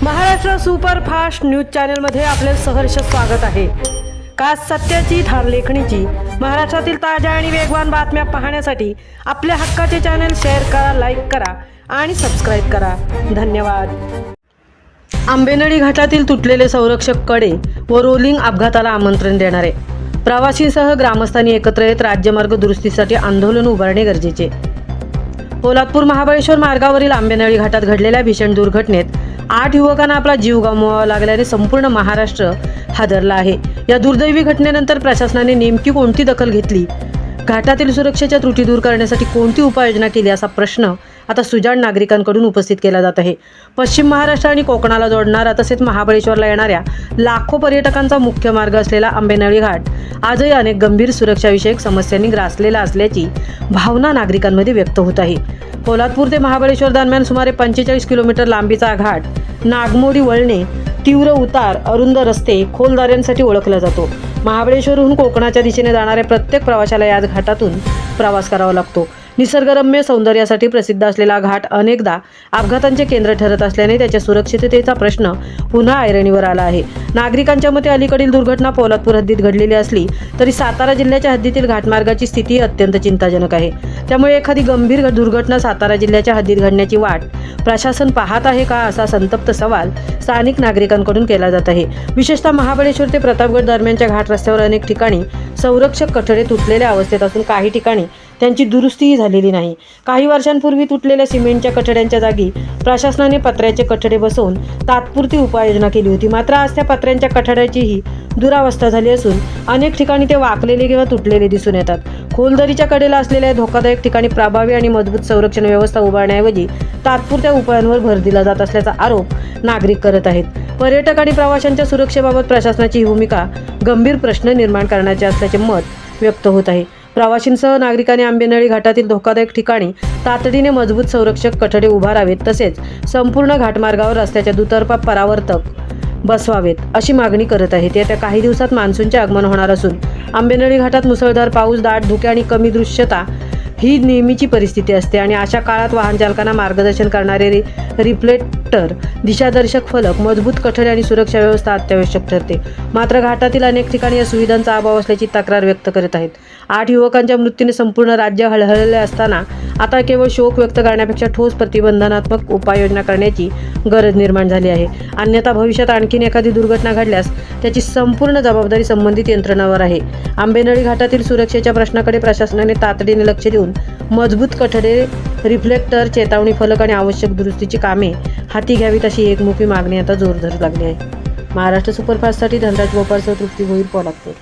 Maharashtra superfast news चॅनलमध्ये आपले सहर्ष स्वागत आहे। खास सत्याची थार लेखणीची महाराष्ट्रातील ताज्या आणि वेगवान बातम्या पाहण्यासाठी आपल्या हक्काचे चॅनल शेअर करा, लाईक करा आणि सबस्क्राईब करा। धन्यवाद। आंबेनळी घाटातील तुटलेले संरक्षक कडे व रोलिंग अपघाताला आमंत्रण देणारे प्रवासींसह ग्रामस्थांनी एकत्र येत राज्यमार्ग दुरुस्तीसाठी आंदोलन उभारणे गरजेचे। पोलादपूर महाबळेश्वर मार्गावरील आंबेनळी घाटात घडलेल्या भीषण दुर्घटनेत 8 युवकांना आपला जीव गमवावा लागल्याने संपूर्ण महाराष्ट्र हादरला आहे। या दुर्दैवी घटनेनंतर प्रशासनाने नेमकी कोणती दखल घेतली, घाटातील सुरक्षेच्या त्रुटी दूर करण्यासाठी कोणती उपाययोजना केली असा प्रश्न आता सुजाण नागरिकांकडून उपस्थित केला जात आहे। पश्चिम महाराष्ट्र आणि कोकणाला जोडणारा तसेच महाबळेश्वरला येणाऱ्या लाखो पर्यटकांचा मुख्य मार्ग असलेला आंबेनळी घाट आजही अनेक गंभीर सुरक्षाविषयक समस्यांनी ग्रासलेला असल्याची भावना नागरिकांमध्ये व्यक्त होत आहे। पोलादपूर ते महाबळेश्वर दरम्यान सुमारे 45 किलोमीटर लांबीचा घाट नागमोडी वळणे, तीव्र उतार, अरुंद रस्ते, खोल दऱ्यांसाठी ओळखला जातो। महाबळेश्वरहून कोकणाच्या दिशेने जाणाऱ्या प्रत्येक प्रवाशाला याच घाटातून प्रवास करावा लागतो। निसर्गरम्य सौंदर्यासाठी प्रसिद्ध असलेला घाट अनेकदा अपघातांचे केंद्र ठरत असल्याने त्याच्या सुरक्षिततेचा प्रश्न पुन्हा ऐरणीवर आला आहे। नागरिकांच्या मते अलीकडील दुर्घटना पोलादपूर हद्दीत घडलेली असली तरी सातारा जिल्ह्याच्या हद्दीतील घाटमार्गाची स्थिती अत्यंत चिंताजनक आहे। त्यामुळे एखादी गंभीर दुर्घटना सातारा जिल्ह्याच्या हद्दीत घडण्याची वाट प्रशासन पाहत आहे का, असा संतप्त सवाल स्थानिक नागरिकांकडून केला जात आहे। विशेषतः महाबळेश्वर ते प्रतापगड दरम्यानच्या घाट रस्त्यावर अनेक ठिकाणी संरक्षक कठडे तुटलेल्या अवस्थेत असून काही ठिकाणी त्यांची दुरुस्तीही झालेली नाही। काही वर्षांपूर्वी तुटलेल्या सिमेंटच्या कठड्यांच्या जागी प्रशासनाने पत्र्याचे कठडे बसवून तात्पुरती उपाययोजना केली होती। मात्र आज त्या पत्र्यांच्या कठड्याचीही दुरावस्था झाली असून अनेक ठिकाणी ते वाकलेले किंवा तुटलेले दिसून येतात। खोलदरीच्या कडेला असलेल्या धोकादायक ठिकाणी प्रभावी आणि मजबूत संरक्षण व्यवस्था उभारण्याऐवजी तात्पुरत्या उपायांवर भर दिला जात असल्याचा आरोप नागरिक करत आहेत। पर्यटक आणि प्रवाशांच्या सुरक्षेबाबत प्रशासनाची ही भूमिका गंभीर प्रश्न निर्माण करण्याचे असल्याचे मत व्यक्त होत आहे। प्रवाशींसह नागरिकांनी आंबेनळी घाटातील धोकादायक ठिकाणी तातडीने मजबूत संरक्षक कठडे उभारावेत, तसेच संपूर्ण घाटमार्गावर रस्त्याच्या दुतर्फा परावर्तक बसवावेत अशी मागणी करत आहेत। येत्या काही दिवसात मान्सूनचे आगमन होणार असून आंबेनळी घाटात मुसळधार पाऊस, दाट धुके आणि कमी दृश्यता ही नेहमीची परिस्थिती असते आणि अशा काळात वाहन चालकांना मार्गदर्शन करणारे रिफ्लेक्टर, दिशादर्शक फलक, मजबूत कठडे आणि सुरक्षा व्यवस्था अत्यावश्यक ठरते। मात्र घाटातील अनेक ठिकाणी या सुविधांचा अभाव असल्याची तक्रार व्यक्त करत आहेत। 8 युवकांच्या मृत्यूने संपूर्ण राज्य हळहळले असताना आता केवळ शोक व्यक्त करण्यापेक्षा ठोस प्रतिबंधात्मक उपाययोजना करण्याची गरज निर्माण झाली आहे। अन्यथा भविष्यात आणखीन एखादी दुर्घटना घडल्यास त्याची संपूर्ण जबाबदारी संबंधित यंत्रणांवर आहे। आंबेनळी घाटातील सुरक्षेच्या प्रश्नाकडे प्रशासनाने तातडीने लक्ष देऊन मजबूत कठडे, रिफ्लेक्टर, चेतावणी फलक आणि आवश्यक दुरुस्तीची कामे हाती घ्यावीत अशी एकमुखी मागणी आता जोर धरू लागली आहे। महाराष्ट्र सुपरफास्टसाठी धनराज गोपाळसह तृप्ती भोईर, पोलादपूर।